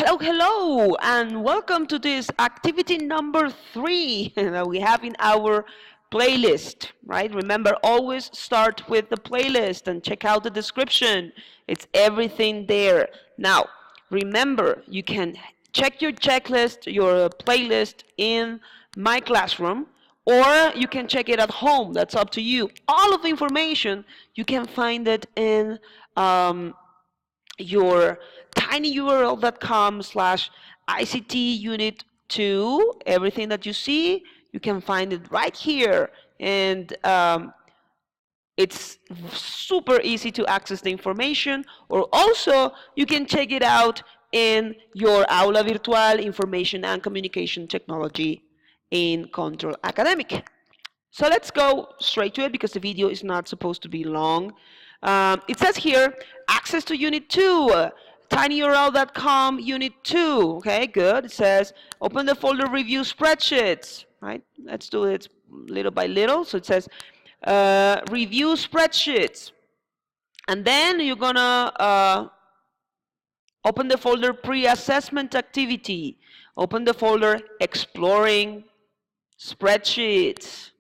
Hello, and welcome to this activity number 3 that we have in our playlist, right? Remember, always start with the playlist and check out the description. It's everything there. Now, remember, you can check your checklist, your playlist in my classroom, or you can check it at home. That's up to you. All of the information, you can find it in your tinyurl.com/ICT unit 2. Everything that you see, you can find it right here. And it's super easy to access the information, or also you can check it out in your Aula Virtual Information and Communication Technology in Control Academic. So let's go straight to it because the video is not supposed to be long. It says here, access to Unit 2, tinyurl.com Unit 2. Okay, good. It says, open the folder Review Spreadsheets. Right? Let's do it little by little. So it says, Review Spreadsheets. And then you're going to open the folder Pre-Assessment Activity. Open the folder Exploring Spreadsheets.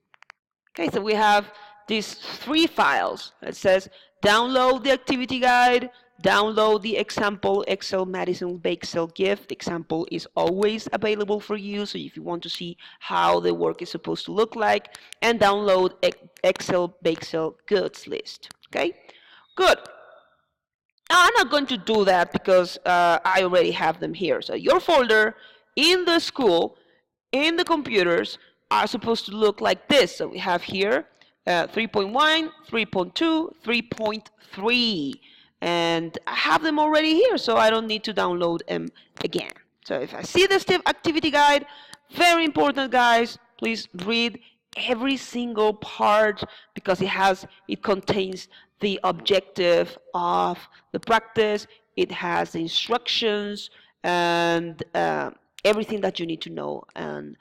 Okay, so we have these 3 files. It says download the activity guide, download the example Excel Madison Bakesell gift. The example is always available for you, so if you want to see how the work is supposed to look like, and download Excel Bakesell goods list. Okay, good. I'm not going to do that because I already have them here. So your folder in the school, in the computers, are supposed to look like this. So we have here 3.1, 3.2, 3.3. And I have them already here, so I don't need to download them again. So if I see this activity guide, very important, guys, please read every single part because it contains the objective of the practice. It has the instructions and everything that you need to know and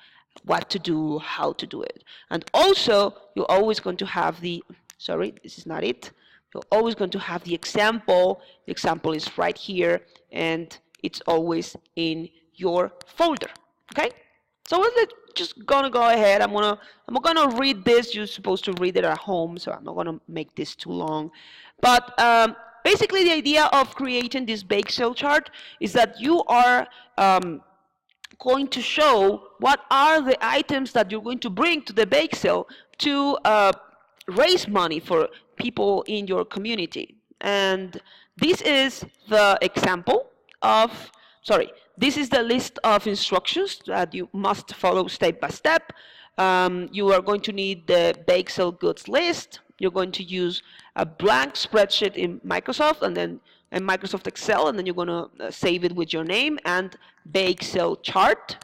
what to do, how to do it. And also, you're always going to have sorry, this is not it. You're always going to have the example. The example is right here, and it's always in your folder. Okay? So we're just gonna go ahead. I'm gonna read this. You're supposed to read it at home, so I'm not gonna make this too long. But basically, the idea of creating this Bakesell chart is that you are going to show what are the items that you're going to bring to the bake sale to raise money for people in your community. And this is the example of, this is the list of instructions that you must follow step by step. You are going to need the bake sale goods list. You're going to use a blank spreadsheet in Microsoft and then in Microsoft Excel, and then you're going to save it with your name and bake sale chart.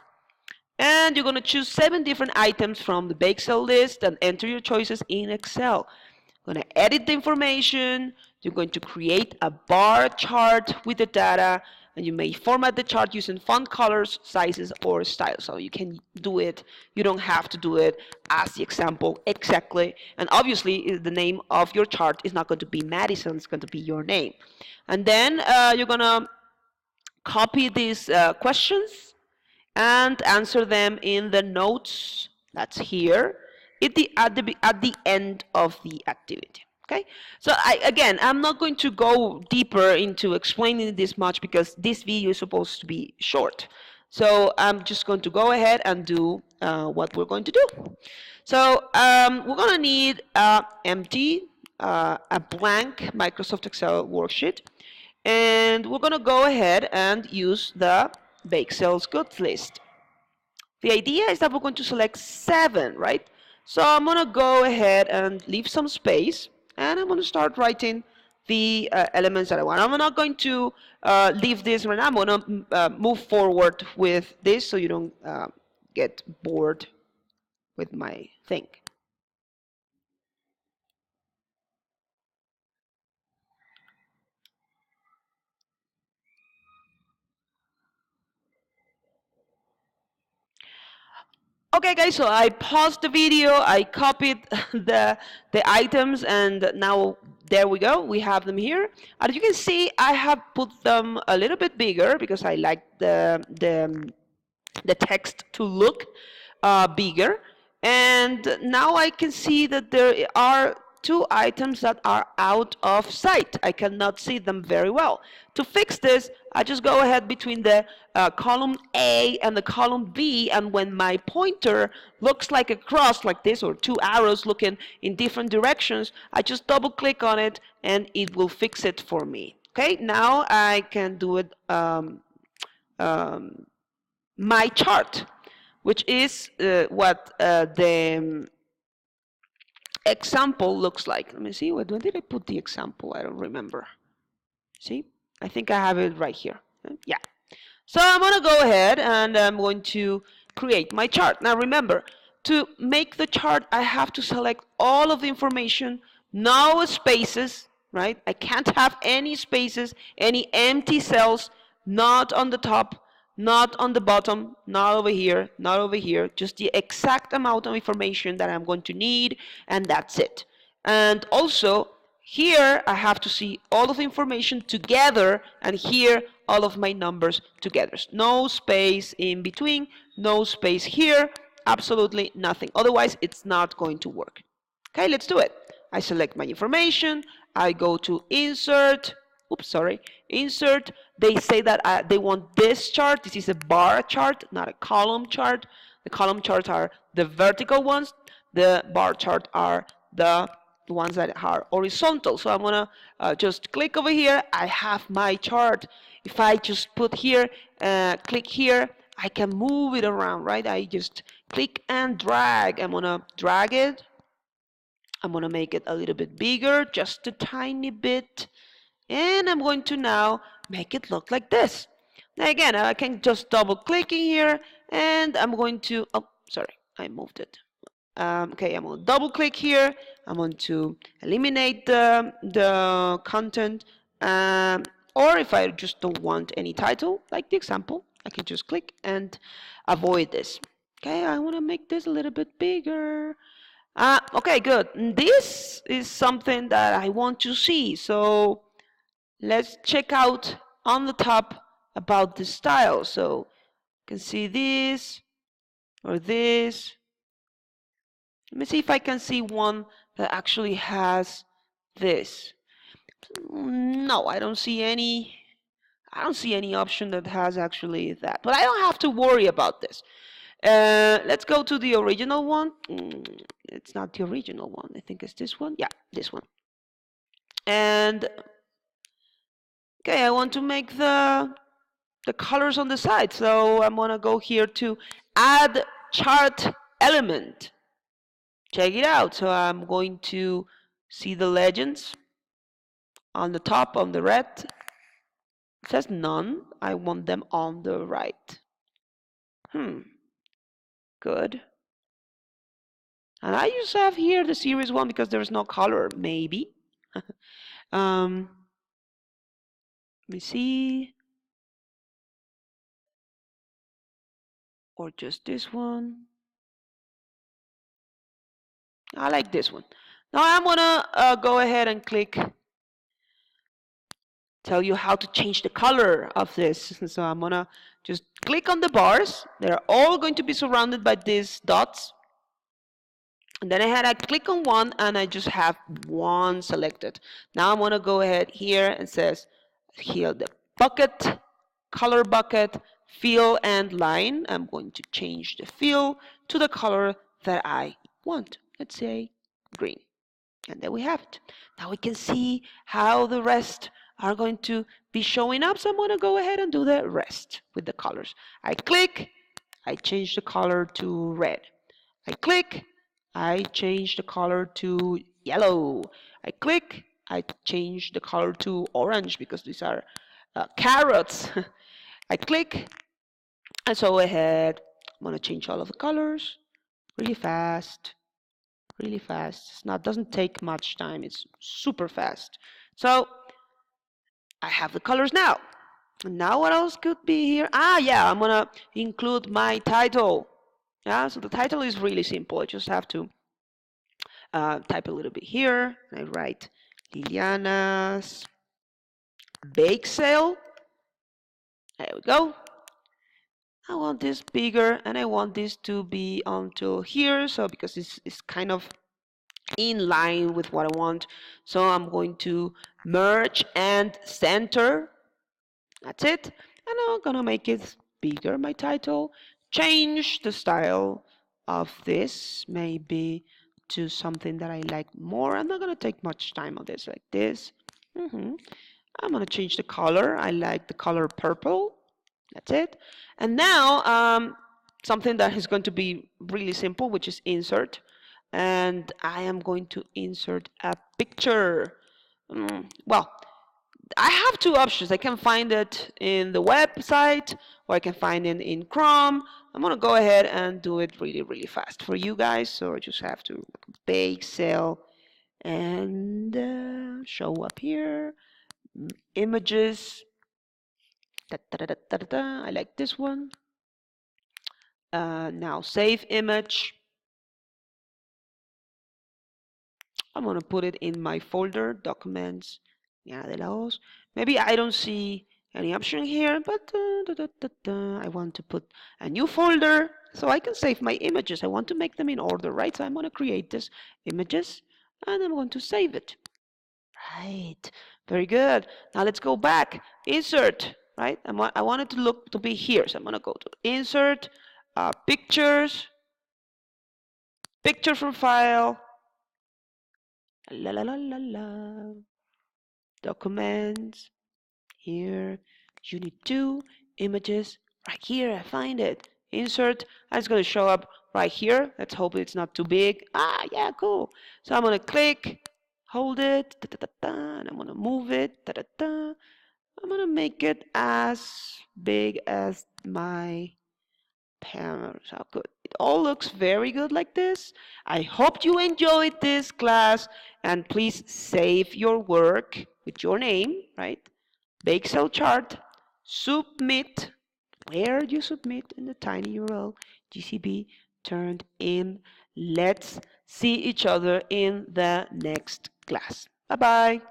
And you're going to choose 7 different items from the bake sale list and enter your choices in Excel. You're going to edit the information. You're going to create a bar chart with the data, and you may format the chart using font colors, sizes, or styles. So you can do it. You don't have to do it as the example exactly. And obviously, the name of your chart is not going to be Madison. It's going to be your name. And then you're going to copy these questions and answer them in the notes. That's here at the end of the activity. Okay, so I'm not going to go deeper into explaining this much because this video is supposed to be short. So I'm just going to go ahead and do what we're going to do. So we're going to need a blank Microsoft Excel worksheet, and we're going to go ahead and use the bake sales goods list. The idea is that we're going to select 7, right? So I'm going to go ahead and leave some space. And I'm going to start writing the elements that I want. I'm not going to leave this right now. I'm going to move forward with this so you don't get bored with my thing. Okay, guys, so I paused the video, I copied the items, and now there we go. We have them here. As you can see, I have put them a little bit bigger because I like the text to look bigger. And now I can see that there are two items that are out of sight. I cannot see them very well. To fix this, I just go ahead between the column A and the column B, and when my pointer looks like a cross like this, or two arrows looking in different directions, I just double click on it and it will fix it for me. Okay, now I can do it my chart, which is what the example looks like. Let me see, when did I put the example? I don't remember. See, I think I have it right here. Yeah. So I'm going to go ahead and I'm going to create my chart. Now remember, to make the chart, I have to select all of the information, no spaces, right? I can't have any spaces, any empty cells, not on the top, not on the bottom, not over here, not over here, just the exact amount of information that I'm going to need, and that's it. And also, here I have to see all of the information together, and here all of my numbers together. No space in between, no space here, absolutely nothing. Otherwise, it's not going to work. Okay, let's do it. I select my information, I go to Insert, Insert. They say that they want this chart. This is a bar chart, not a column chart. The column charts are the vertical ones. The bar chart are the ones that are horizontal. So I'm gonna just click over here. I have my chart. If I just put here, click here, I can move it around, right? I just click and drag. I'm gonna drag it. I'm gonna make it a little bit bigger, just a tiny bit. And I'm going to now make it look like this. Now again, I can just double click in here, and I'm going to, oh, sorry, I moved it. Okay, I'm going to double click here. I'm going to eliminate the content. Or if I just don't want any title, like the example, I can just click and avoid this. Okay, I want to make this a little bit bigger. Okay, good. This is something that I want to see. So let's check out on the top about the style. So you can see this or this. Let me see if I can see one that actually has this. No, I don't see any. I don't see any option that has actually that. But I don't have to worry about this. Let's go to the original one. It's not the original one. I think it's this one. Yeah, this one. And okay, I want to make the colors on the side. So I'm gonna go here to add chart element. Check it out. So I'm going to see the legends on the top, on the red. It says none. I want them on the right. Good. And I just have here the series one because there's no color, maybe. Let me see. Or just this one. I like this one. Now I'm gonna go ahead and tell you how to change the color of this. So I'm gonna just click on the bars. They're all going to be surrounded by these dots. And then I click on one and I just have one selected. Now I'm gonna go ahead here and says here the bucket, color bucket, fill and line. I'm going to change the fill to the color that I want. Let's say green. And there we have it. Now we can see how the rest are going to be showing up. So I'm going to go ahead and do the rest with the colors. I click, I change the color to red. I click, I change the color to yellow. I click, I change the color to orange because these are carrots. I click, and so ahead. I'm going to change all of the colors really fast. Really fast. It doesn't take much time. It's super fast. So I have the colors now. And now what else could be here? Yeah, I'm gonna include my title. Yeah, so the title is really simple. I just have to type a little bit here. I write Liliana's bake sale. There we go. I want this bigger and I want this to be until here. So because it's kind of in line with what I want. So I'm going to merge and center. That's it. And I'm gonna make it bigger, my title. Change the style of this, maybe to something that I like more. I'm not gonna take much time on this, like this. I'm gonna change the color. I like the color purple. That's it. And now something that is going to be really simple, which is insert. And I am going to insert a picture. Well, I have two options. I can find it in the website or I can find it in Chrome. I'm gonna go ahead and do it really, really fast for you guys. So I just have to bake sale and show up here. Images. I like this one. Now save image. I'm gonna put it in my folder, documents, yeah, de la hoz. Maybe I don't see any option here, but I want to put a new folder so I can save my images. I want to make them in order, right? So I'm gonna create this images and I'm going to save it. Right, very good. Now let's go back, insert, right? I want it to look to be here. So I'm gonna go to insert, pictures, picture from file, la la la la la. Documents, here, unit 2, images, right here, I find it. Insert, and it's going to show up right here. Let's hope it's not too big. Ah, yeah, cool. So I'm going to click, hold it, and I'm going to move it. I'm going to make it as big as my panels. How good. It all looks very good like this. I hope you enjoyed this class and please save your work with your name, right? Bake cell chart, submit, where you submit in the tiny URL, GCB turned in. Let's see each other in the next class. Bye-bye.